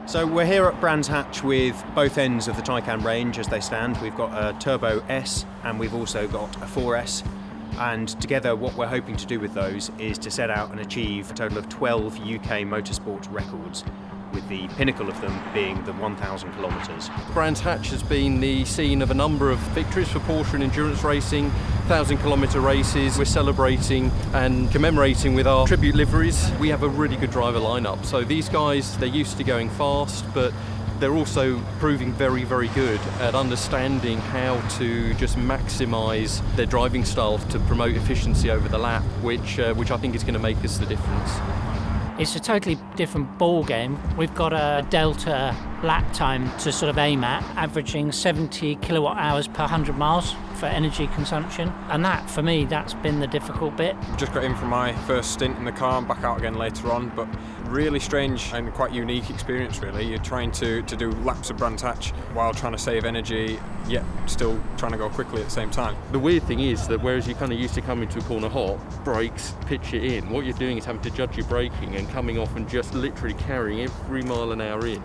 So we're here at Brands Hatch with both ends of the Taycan range as they stand. We've got a Turbo S and we've also got a 4S. And together what we're hoping to do with those is to set out and achieve a total of 12 UK motorsport records, with the pinnacle of them being the 1,000 kilometres. Brands Hatch has been the scene of a number of victories for Porsche in endurance racing, 1,000-kilometre races. We're celebrating and commemorating with our tribute liveries. We have a really good driver lineup. So these guys, they're used to going fast, but they're also proving very, very good at understanding how to just maximise their driving style to promote efficiency over the lap, which I think is going to make us the difference. It's a totally different ball game. We've got a delta lap time to sort of aim at, averaging 70 kilowatt hours per 100 miles for energy consumption. And that, for me, that's been the difficult bit. Just got in for my first stint in the car and back out again later on, but really strange and quite unique experience really. You're trying to do laps of Brands Hatch while trying to save energy, yet still trying to go quickly at the same time. The weird thing is that whereas you kind of used to come into a corner hot, brakes, pitch it in, what you're doing is having to judge your braking and coming off and just literally carrying every mile an hour in,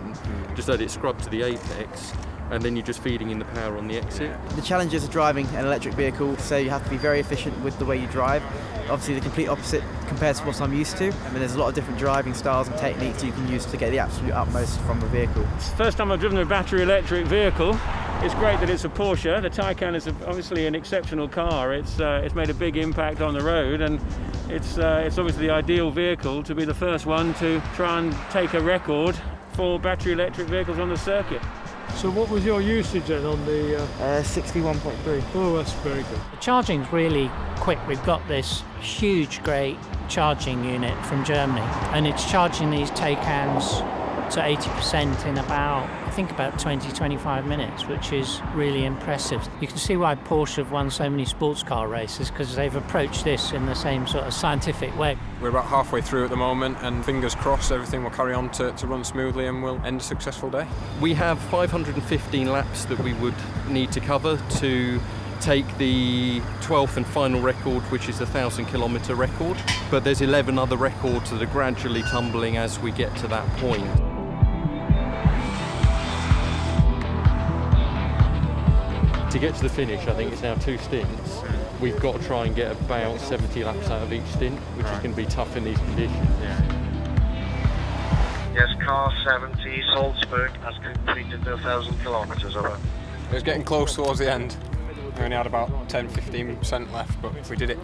just let it scrub to the apex, and then you're just feeding in the power on the exit. The challenges of driving an electric vehicle, so you have to be very efficient with the way you drive. Obviously the complete opposite compared to what I'm used to. I mean, there's a lot of different driving styles and techniques you can use to get the absolute utmost from the vehicle. It's the first time I've driven a battery electric vehicle. It's great that it's a Porsche. The Taycan is obviously an exceptional car. It's made a big impact on the road, and it's obviously the ideal vehicle to be the first one to try and take a record for battery electric vehicles on the circuit. So what was your usage then on the... 61.3. Oh, that's very good. The charging's really quick. We've got this huge, great charging unit from Germany, and it's charging these Taycans to 80% in about 20-25 minutes, which is really impressive. You can see why Porsche have won so many sports car races, because they've approached this in the same sort of scientific way. We're about halfway through at the moment, and fingers crossed everything will carry on to run smoothly and we'll end a successful day. We have 515 laps that we would need to cover to take the 12th and final record, which is the 1,000-kilometre record, but there's 11 other records that are gradually tumbling as we get to that point. To get to the finish, I think it's now 2 stints. We've got to try and get about 70 laps out of each stint, which is going to be tough in these conditions. Yes, car 70, Salzburg has completed the 1,000 kilometres over. It was getting close towards the end. We only had about 10-15% left, but we did it.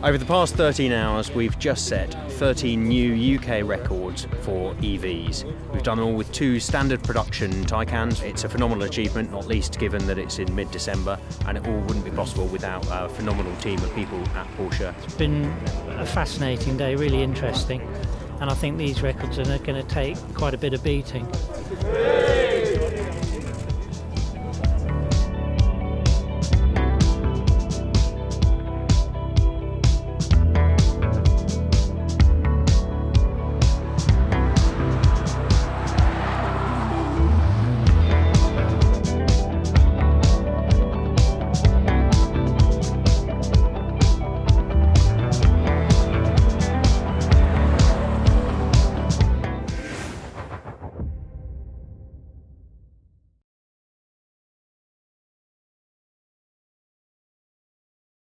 Over the past 13 hours, we've just set 13 new UK records for EVs. We've done all with 2 standard production Taycans. It's a phenomenal achievement, not least given that it's in mid-December, and it all wouldn't be possible without a phenomenal team of people at Porsche. It's been a fascinating day, really interesting, and I think these records are going to take quite a bit of beating.